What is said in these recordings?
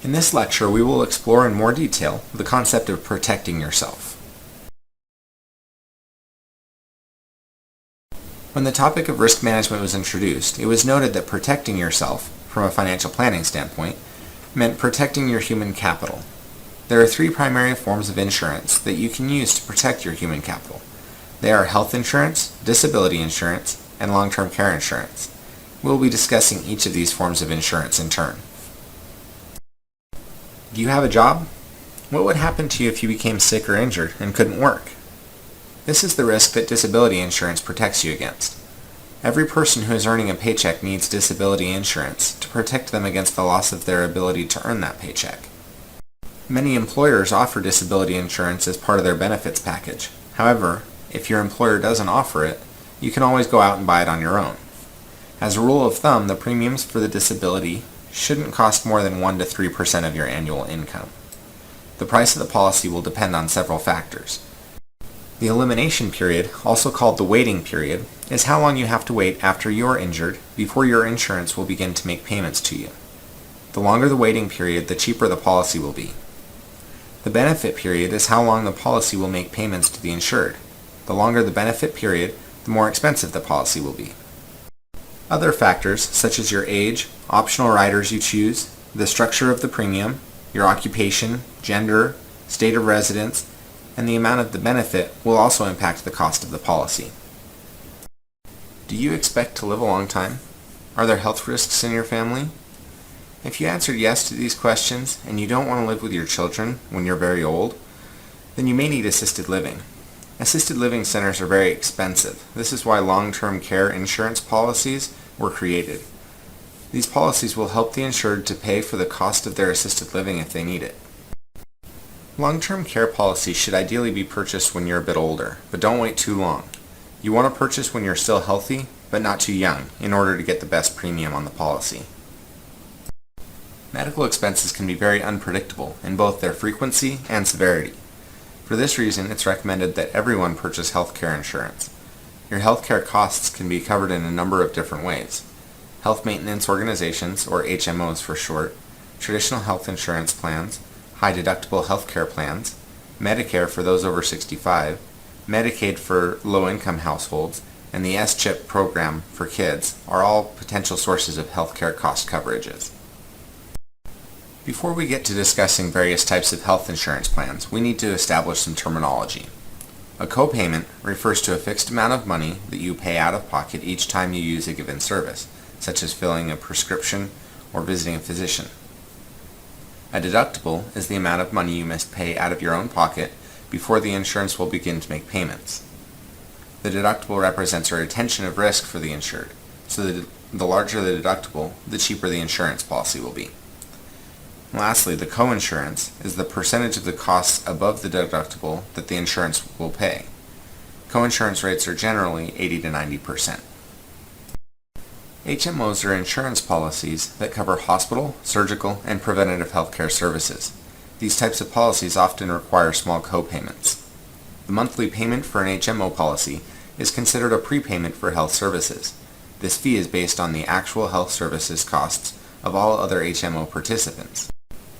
In this lecture, we will explore in more detail the concept of protecting yourself. When the topic of risk management was introduced, it was noted that protecting yourself, from a financial planning standpoint, meant protecting your human capital. There are three primary forms of insurance that you can use to protect your human capital. They are health insurance, disability insurance, and long-term care insurance. We will be discussing each of these forms of insurance in turn. Do you have a job? What would happen to you if you became sick or injured and couldn't work? This is the risk that disability insurance protects you against. Every person who is earning a paycheck needs disability insurance to protect them against the loss of their ability to earn that paycheck. Many employers offer disability insurance as part of their benefits package. However, if your employer doesn't offer it, you can always go out and buy it on your own. As a rule of thumb, the premiums for the disability shouldn't cost more than 1 to 3% of your annual income. The price of the policy will depend on several factors. The elimination period, also called the waiting period, is how long you have to wait after you're injured before your insurance will begin to make payments to you. The longer the waiting period, the cheaper the policy will be. The benefit period is how long the policy will make payments to the insured. The longer the benefit period, the more expensive the policy will be. Other factors, such as your age, optional riders you choose, the structure of the premium, your occupation, gender, state of residence, and the amount of the benefit will also impact the cost of the policy. Do you expect to live a long time? Are there health risks in your family? If you answered yes to these questions and you don't want to live with your children when you're very old, then you may need assisted living. Assisted living centers are very expensive. This is why long-term care insurance policies were created. These policies will help the insured to pay for the cost of their assisted living if they need it. Long-term care policies should ideally be purchased when you're a bit older, but don't wait too long. You want to purchase when you're still healthy, but not too young, in order to get the best premium on the policy. Medical expenses can be very unpredictable in both their frequency and severity. For this reason, it's recommended that everyone purchase healthcare insurance. Your healthcare costs can be covered in a number of different ways. Health maintenance organizations, or HMOs for short, traditional health insurance plans, high-deductible healthcare plans, Medicare for those over 65, Medicaid for low-income households, and the S-CHIP program for kids are all potential sources of healthcare cost coverages. Before we get to discussing various types of health insurance plans, we need to establish some terminology. A copayment refers to a fixed amount of money that you pay out of pocket each time you use a given service, such as filling a prescription or visiting a physician. A deductible is the amount of money you must pay out of your own pocket before the insurance will begin to make payments. The deductible represents a retention of risk for the insured, so the larger the deductible, the cheaper the insurance policy will be. Lastly, the coinsurance is the percentage of the costs above the deductible that the insurance will pay. Coinsurance rates are generally 80 to 90%. HMOs are insurance policies that cover hospital, surgical, and preventative healthcare services. These types of policies often require small co-payments. The monthly payment for an HMO policy is considered a prepayment for health services. This fee is based on the actual health services costs of all other HMO participants.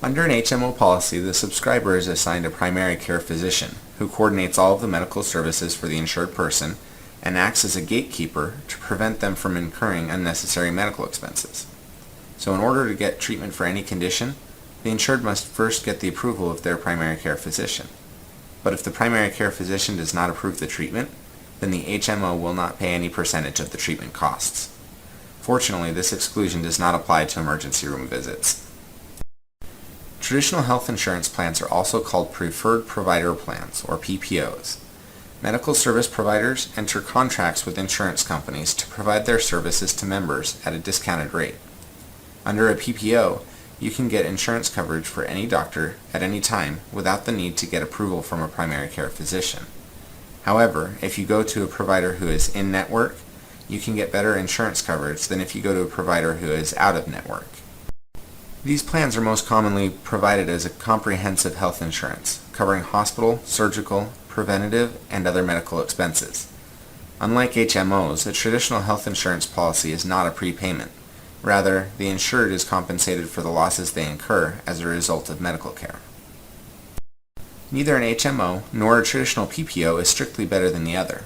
Under an HMO policy, the subscriber is assigned a primary care physician who coordinates all of the medical services for the insured person and acts as a gatekeeper to prevent them from incurring unnecessary medical expenses. So in order to get treatment for any condition, the insured must first get the approval of their primary care physician. But if the primary care physician does not approve the treatment, then the HMO will not pay any percentage of the treatment costs. Fortunately, this exclusion does not apply to emergency room visits. Traditional health insurance plans are also called preferred provider plans, or PPOs. Medical service providers enter contracts with insurance companies to provide their services to members at a discounted rate. Under a PPO, you can get insurance coverage for any doctor at any time without the need to get approval from a primary care physician. However, if you go to a provider who is in-network, you can get better insurance coverage than if you go to a provider who is out-of-network. These plans are most commonly provided as a comprehensive health insurance, covering hospital, surgical, preventative, and other medical expenses. Unlike HMOs, a traditional health insurance policy is not a prepayment. Rather, the insured is compensated for the losses they incur as a result of medical care. Neither an HMO nor a traditional PPO is strictly better than the other.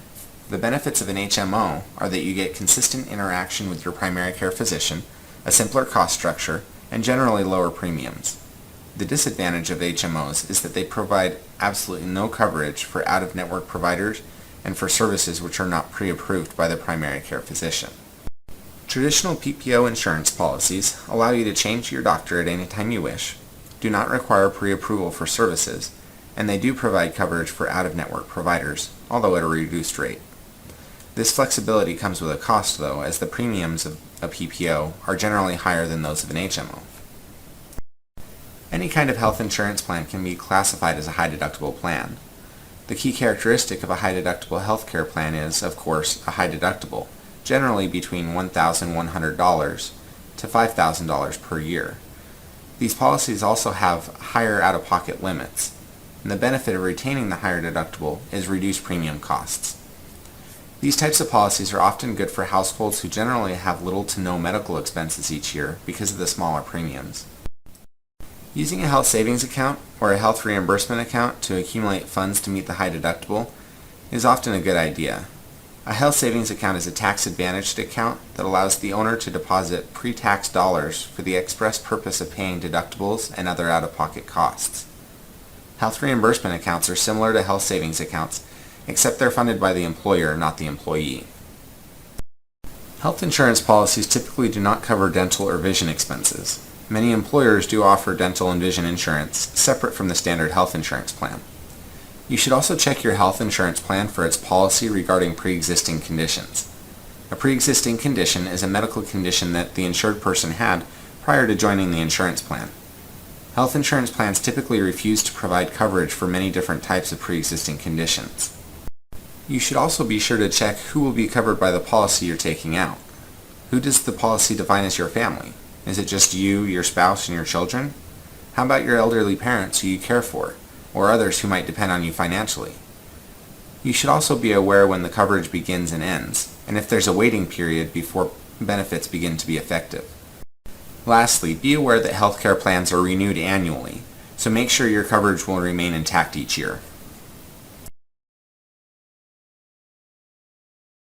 The benefits of an HMO are that you get consistent interaction with your primary care physician, a simpler cost structure, and generally lower premiums. The disadvantage of HMOs is that they provide absolutely no coverage for out-of-network providers and for services which are not pre-approved by the primary care physician. Traditional PPO insurance policies allow you to change your doctor at any time you wish, do not require pre-approval for services, and they do provide coverage for out-of-network providers, although at a reduced rate. This flexibility comes with a cost, though, as the premiums of a PPO are generally higher than those of an HMO. Any kind of health insurance plan can be classified as a high-deductible plan. The key characteristic of a high-deductible healthcare plan is, of course, a high deductible, generally between $1,100 to $5,000 per year. These policies also have higher out-of-pocket limits, and the benefit of retaining the higher deductible is reduced premium costs. These types of policies are often good for households who generally have little to no medical expenses each year because of the smaller premiums. Using a health savings account or a health reimbursement account to accumulate funds to meet the high deductible is often a good idea. A health savings account is a tax-advantaged account that allows the owner to deposit pre-tax dollars for the express purpose of paying deductibles and other out-of-pocket costs. Health reimbursement accounts are similar to health savings accounts, except they're funded by the employer, not the employee. Health insurance policies typically do not cover dental or vision expenses. Many employers do offer dental and vision insurance separate from the standard health insurance plan. You should also check your health insurance plan for its policy regarding pre-existing conditions. A pre-existing condition is a medical condition that the insured person had prior to joining the insurance plan. Health insurance plans typically refuse to provide coverage for many different types of pre-existing conditions. You should also be sure to check who will be covered by the policy you're taking out. Who does the policy define as your family? Is it just you, your spouse, and your children? How about your elderly parents who you care for, or others who might depend on you financially? You should also be aware when the coverage begins and ends, and if there's a waiting period before benefits begin to be effective. Lastly, be aware that healthcare plans are renewed annually, so make sure your coverage will remain intact each year.